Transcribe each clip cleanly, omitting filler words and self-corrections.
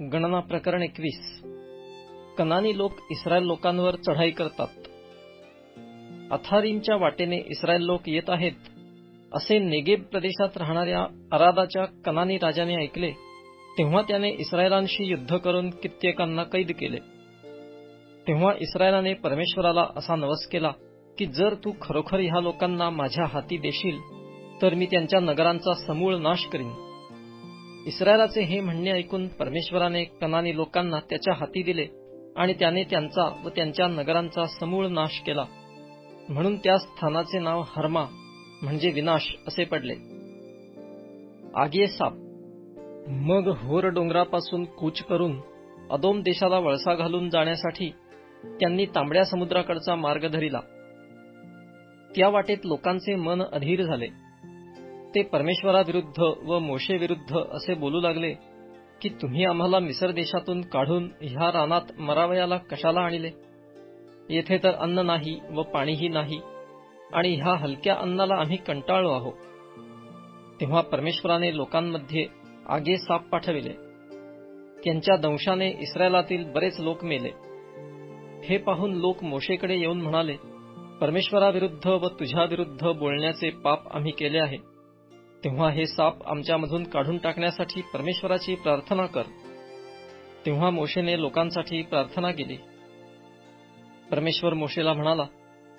गणना प्रकरण 21. कनानी लोक इस्रायल लोकांवर चढाई करतात. अथारीमच्या वाटेने इस्रायल लोक येत आहेत असे नेगेब प्रदेशात राहणाऱ्या अरादाच्या कनानी राजाने ऐकले, तेव्हा त्याने इस्रायलांशी युद्ध करून कित्येकांना कैद केले. तेव्हा इस्रायलाने परमेश्वराला असा नवस केला की जर तू खरोखर ह्या लोकांना माझ्या हाती देशील तर मी त्यांच्या नगरांचा समूळ नाश करीन. इस्रायलाचे हे म्हणणे ऐकून परमेश्वराने कनानी लोकांना त्याच्या हाती दिले आणि त्याने त्यांचा व त्यांच्या नगरांचा समूळ नाश केला. म्हणून त्या स्थानाचे नाव हर्मा म्हणजे विनाश असे पडले. आगे साप. मग होर डोंगरापासून कूच करून अदोम देशाला वळसा घालून जाण्यासाठी त्यांनी तांबड्या समुद्राकडचा मार्ग धरिला. त्या वाटेत लोकांचे मन अधीर झाले. ते परमेश्वराविरुद्ध व मोशे विरुद्ध असे बोलू लागले की तुम्ही आम्हाला मिस्र देशातून काढून ह्या रानात मरावयाला कशाला आणले? येथे तर अन्न नाही व पाणीही नाही आणि ह्या हलक्या अन्नाला आम्ही कंटाळलो आहोत. तेव्हा परमेश्वराने लोकांमध्ये आगे साप पाठविले. त्यांच्या दंशाने इस्रायलातील बरेच लोक मेले. हे पाहून लोक मोशेकडे येऊन म्हणाले, परमेश्वराविरुद्ध व तुझ्या विरुद्ध बोलण्याचे पाप आम्ही केले आहे. तेव्हा हे साप आमच्यामधून काढून टाकण्यासाठी परमेश्वराची प्रार्थना कर. तेव्हा मोशेने लोकांसाठी प्रार्थना केली. परमेश्वर मोशेला म्हणाला,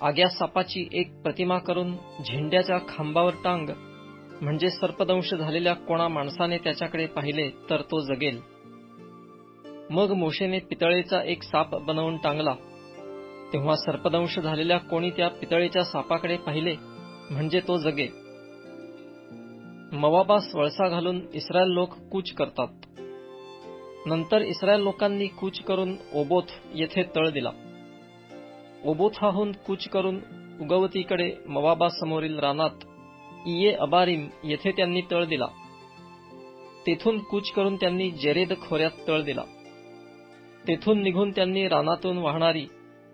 आग्या सापाची एक प्रतिमा करून झेंड्याच्या खांबावर टांग, म्हणजे सर्पदंश झालेल्या कोणा माणसाने त्याच्याकडे पाहिले तर तो जगेल. मग मोशेने पितळेचा एक साप बनवून टांगला. तेव्हा सर्पदंश झालेल्या कोणी त्या पितळेच्या सापाकडे पाहिले म्हणजे तो जगे. मोवाबास वळसा घालून इस्रायल लोक कूच करतात. नंतर इस्रायल लोकांनी कूच करून ओबोथ येथे तळ दिला. ओबोथाहून कूच करून उगवतीकडे मोवाबासमोरील रानात इये अबारीम येथे त्यांनी तळ दिला. तेथून कूच करून त्यांनी जेरेद खोऱ्यात तळ दिला. तेथून निघून त्यांनी रानातून वाहणारी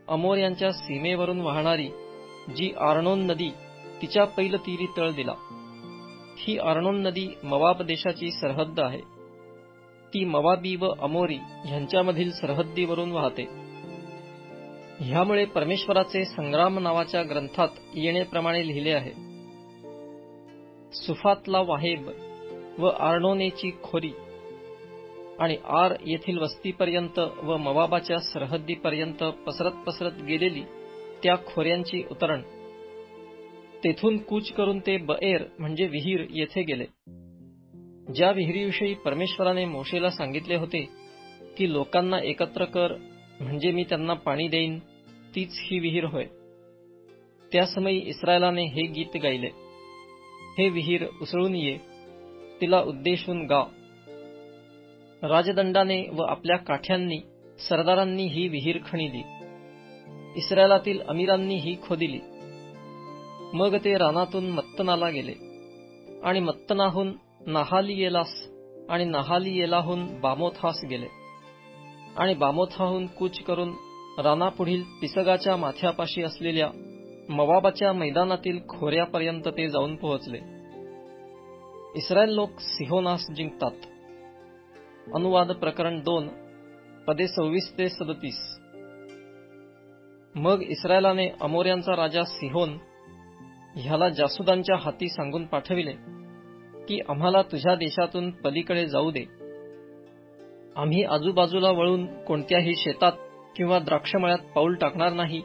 अमोऱ्यांच्या सीमेवरून वाहणारी जी आर्नोन नदी तिच्या पैलतीरी तळ दिला. ही आर्नोन नदी मोवाब देशाची सरहद्द आहे. ती मोवाबी व अमोरी ह्यांच्यामधील सरहद्दीवरून वाहते. ह्यामुळे परमेश्वराचे संग्राम नावाच्या ग्रंथात येण्याप्रमाणे लिहिले आहे, सुफातला वाहेब व आर्नोनेची खोरी आणि आर येथील वस्तीपर्यंत व मोवाबाच्या सरहद्दीपर्यंत पसरत पसरत गेलेली त्या खोऱ्यांची उतरण. तेथून कूच करून ते बएर म्हणजे विहीर येथे गेले. ज्या विहिरीविषयी परमेश्वराने मोशेला सांगितले होते की लोकांना एकत्र कर म्हणजे मी त्यांना पाणी देईन, तीच ही विहीर होय. त्या समयी इस्रायलाने हे गीत गायले, हे विहीर उसळून ये, तिला उद्देशून गा. राजदंडाने व आपल्या काठ्यांनी सरदारांनी ही विहीर खणिली. इस्रायलातील अमीरांनी ही खोदिली. मग ते रानातून मत्तनाला गेले आणि मत्तनाहून नाहालीएलास आणि नाहालीएलाहून बामोथास गेले आणि बामोथाहून कूच करून रानापुढील पिसगाच्या माथ्यापाशी असलेल्या मोवाबाच्या मैदानातील खोऱ्यापर्यंत ते जाऊन पोहोचले. इस्रायल लोक सिहोनास जिंकतात. अनुवाद प्रकरण 2 पदे 26 ते 37. मग इस्रायलाने अमोऱ्यांचा राजा सिहोन ह्याला जासुदांच्या हाती सांगून पाठविले की आम्हाला तुझ्या देशातून पलीकडे जाऊ दे. आम्ही आजूबाजूला वळून कोणत्याही शेतात किंवा द्राक्षमळ्यात पाऊल टाकणार नाही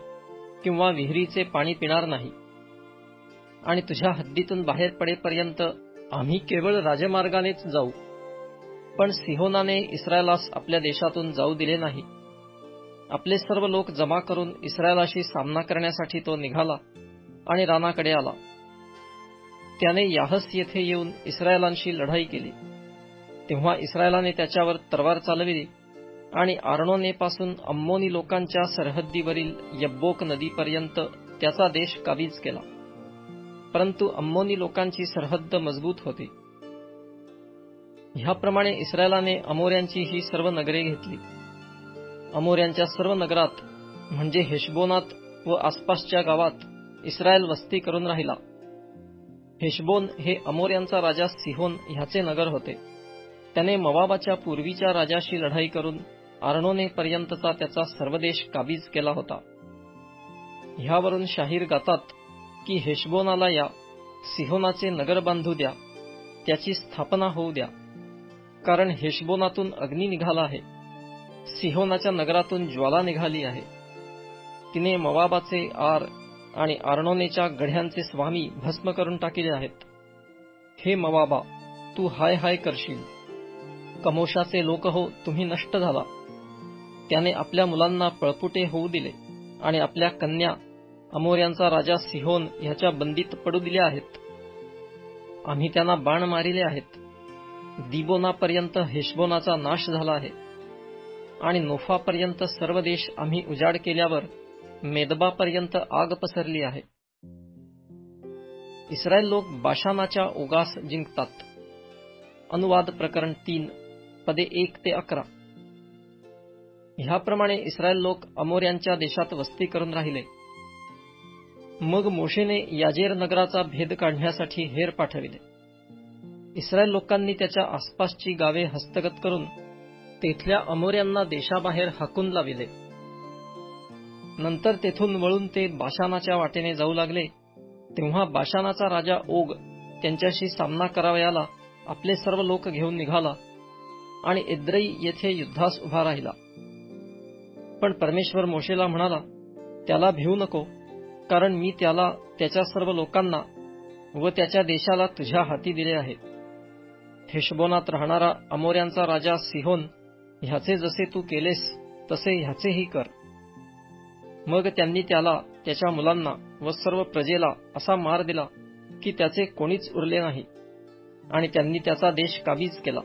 किंवा विहिरीचे पाणी पिणार नाही. आणि तुझ्या हद्दीतून बाहेर पडेपर्यंत आम्ही केवळ राजमार्गानेच जाऊ. पण सिहोनाने इस्रायलास आपल्या देशातून जाऊ दिले नाही. आपले सर्व लोक जमा करून इस्रायलाशी सामना करण्यासाठी तो निघाला आणि रानाकडे आला. त्याने याहस येथे येऊन इस्रायलांशी लढाई केली. तेव्हा इस्रायलाने त्याच्यावर तलवार चालविली आणि आर्नोनेपासून अम्मोनी लोकांच्या सरहद्दीवरील यब्बोक नदीपर्यंत त्याचा देश काबीज केला. परंतु अम्मोनी लोकांची सरहद्द मजबूत होती. ह्याप्रमाणे इस्रायलाने अमोऱ्यांची ही सर्व नगरे घेतली. अमोऱ्यांच्या सर्व नगरात म्हणजे हेशबोनात व आसपासच्या गावात इस्रायल वस्ती करून राहिला. हेशबोन हे अमोऱ्यांचा राजा सिहोन ह्याचे नगर होते. त्याने मोवाबाच्या पूर्वीच्या राजाशी लढाई करून आर्नोनेपर्यंतचा त्याचा सर्व देश काबीज केला होता. ह्यावरून शाहीर गातात की हेशबोनाला या, सिहोनाचे नगर बांधू द्या, त्याची स्थापना होऊ द्या. कारण हेशबोनातून अग्नी निघाला आहे, सिहोनाच्या नगरातून ज्वाला निघाली आहे. तिने मोवाबाचे आर आणि आर्नोनेच्या गढ्यांचे स्वामी भस्म करून टाकले आहेत. हे मोवाबा, तू हाय हाय करशील. कमोशाचे लोक हो, तुम्ही नष्ट झाला. त्याने आपल्या मुलांना पळपुटे होऊ दिले आणि आपल्या कन्या अमोऱ्यांचा राजा सिहोन ह्याच्या बंदीत पडू दिल्या आहेत. आम्ही त्यांना बाण मारिले आहेत. दिबोनापर्यंत हेशबोनाचा नाश झाला आहे आणि नोफापर्यंत सर्व देश आम्ही उजाड केल्यावर मेदबापर्यंत आग पसरली आहे. इस्रायल लोक बाशानाच्या ओगास जिंकतात. अनुवाद प्रकरण 3 पदे 1 ते 11. ह्याप्रमाणे इस्रायल लोक अमोऱ्यांच्या देशात वस्ती करून राहिले. मग मोशेने याजेर नगराचा भेद काढण्यासाठी हेर पाठविले. इस्रायल लोकांनी त्याच्या आसपासची गावे हस्तगत करून तेथल्या अमोऱ्यांना देशाबाहेर हाकून लाविले. नंतर तेथून वळून ते बाशानाच्या वाटेने जाऊ लागले. तेव्हा बाशानाचा राजा ओग त्यांच्याशी सामना करावयाला आपले सर्व लोक घेऊन निघाला आणि एद्रई येथे युद्धास उभा राहिला. पण परमेश्वर मोशेला म्हणाला, त्याला भिवू नको, कारण मी त्याला, त्याच्या सर्व लोकांना व त्याच्या देशाला तुझ्या हाती दिले आहे. हेशबोनात राहणारा अमोऱ्यांचा राजा सिहोन ह्याचे जसे तू केलेस तसे ह्याचेही कर. मग त्यांनी त्याला, त्याच्या मुलांना व सर्व प्रजेला असा मार दिला की त्याचे कोणीच उरले नाही आणि त्यांनी त्याचा देश काबीज केला.